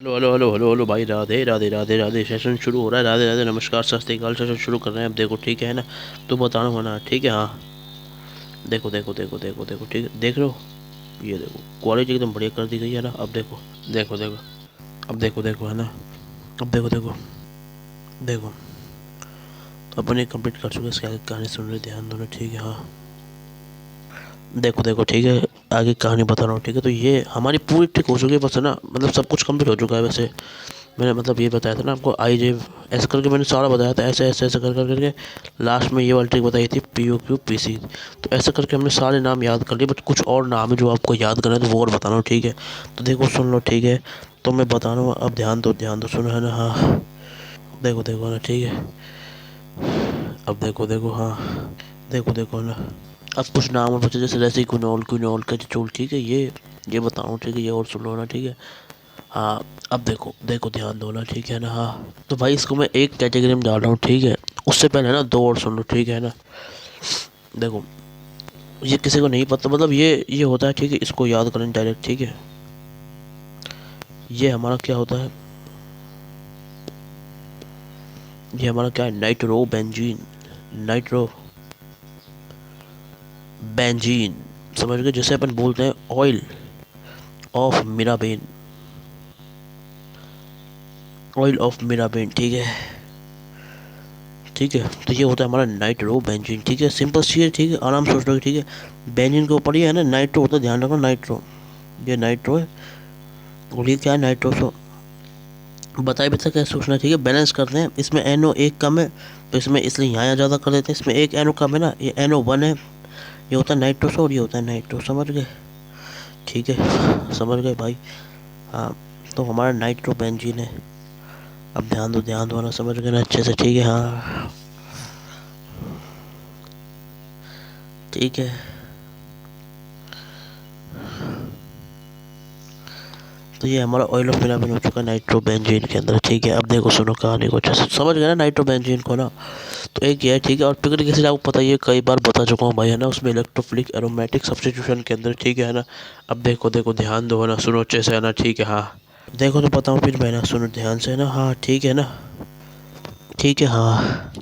Hello hello hello hello hello भाई, Radhe Radhe Radhe Radhe. Session शुरू हो रहा है। राधे राधे नमस्कार सत श्री अकाल। सेशन शुरू कर रहे हैं। अब देखो ठीक है ना, तो बताना होना ठीक है। हाँ देखो देखो देखो देखो देखो ठीक है, देख रहे हो? ये देखो क्वालिटी एकदम बढ़िया कर दी गई है ना। अब देखो देखो देखो, अब देखो देखो है ना, अब देखो देखो देखो। तो अपन ये कंप्लीट कर चुके हैं। इसके आगे कहानी सुन रहे, ध्यान दो ना ठीक है। हाँ देखो देखो ठीक है, आगे कहानी बता रहा हूँ ठीक है। तो ये हमारी पूरी ट्रिक हो चुकी है बस है ना, मतलब सब कुछ कंप्लीट हो चुका है। वैसे मैंने मतलब ये बताया था ना आपको, आई जे ऐसे करके मैंने सारा बताया था, ऐसे ऐसे ऐसे कर करके लास्ट में ये वाली ट्रिक बताई थी, P O Q P C. तो ऐसे करके हमने सारे नाम याद कर लिए, बट कुछ और नाम है जो आपको याद करना है, तो वो और बताना ठीक है। तो देखो सुन लो ठीक है, तो मैं बता रहा हूँ, अब ध्यान दो सुनो है ना। हाँ देखो देखो ना ठीक है, अब देखो देखो। हाँ देखो देखो ना, अब कुछ नाम और बचे जैसे जैसे कुनौल कुनौल का चोल ठीक है। ये बताऊँ ठीक है, ये और सुन लो ना ठीक है। हाँ अब देखो देखो, ध्यान दो ना ठीक है ना। हाँ तो भाई इसको मैं एक कैटेगरी में डाल रहा हूँ ठीक है। उससे पहले ना दो और सुन लो ठीक है ना। देखो ये किसी को नहीं पता, मतलब ये होता है ठीक है, इसको याद करें डायरेक्ट ठीक है। ये हमारा क्या होता है, ये हमारा क्या है, नाइट्रो बेंजीन। नाइट्रो बेंजीन, समझ गए? जैसे अपन बोलते हैं oil of Mirabehn, oil of Mirabehn ठीक है। ठीक है तो ये होता है हमारा नाइट्रो बेंजीन ठीक है। सिंपल सी है ठीक है, आराम से सोच लो ठीक है। बेंजीन के ऊपर ये है ना नाइट्रो होता है, ध्यान रखो नाइट्रो, ये नाइट्रो है और ये क्या है, नाइट्रो। तो बताए भी कैसे सोचना ठीक है, बैलेंस करते हैं। इसमें एनओ एक कम है तो इसमें इसलिए यहाँ ज़्यादा कर देते हैं। इसमें एक एनओ कम है ना, ये एनओ वन है, ये होता है नाइट्रोस और ये होता है नाइट्रो, समझ गए? ठीक है समझ गए भाई। हाँ तो हमारा नाइट्रो बेंजीन है। अब ध्यान दो ना, समझ गए ना अच्छे से ठीक है। हाँ ठीक है, तो ये हमारा ऑयल ऑफ मिलामिन हो चुका है नाइट्रो बेंजीन के अंदर ठीक है। अब देखो सुनो कहानी को अच्छे से, समझ गए ना नाइट्रो बेंजीन को ना। तो एक ये है ठीक है, और पिगनिक एसिड आपको पता ही है, कई बार बता चुका हूँ भाई है ना, उसमें इलेक्ट्रोफिलिक एरोमेटिक सब्स्टिट्यूशन के अंदर ठीक है ना। अब देखो देखो, ध्यान दो है ना, सुनो अच्छे से है ना ठीक है। हाँ देखो तो बताऊँ फिर मैं ना, सुनो ध्यान से है ना। हाँ ठीक है ना, ठीक है। हाँ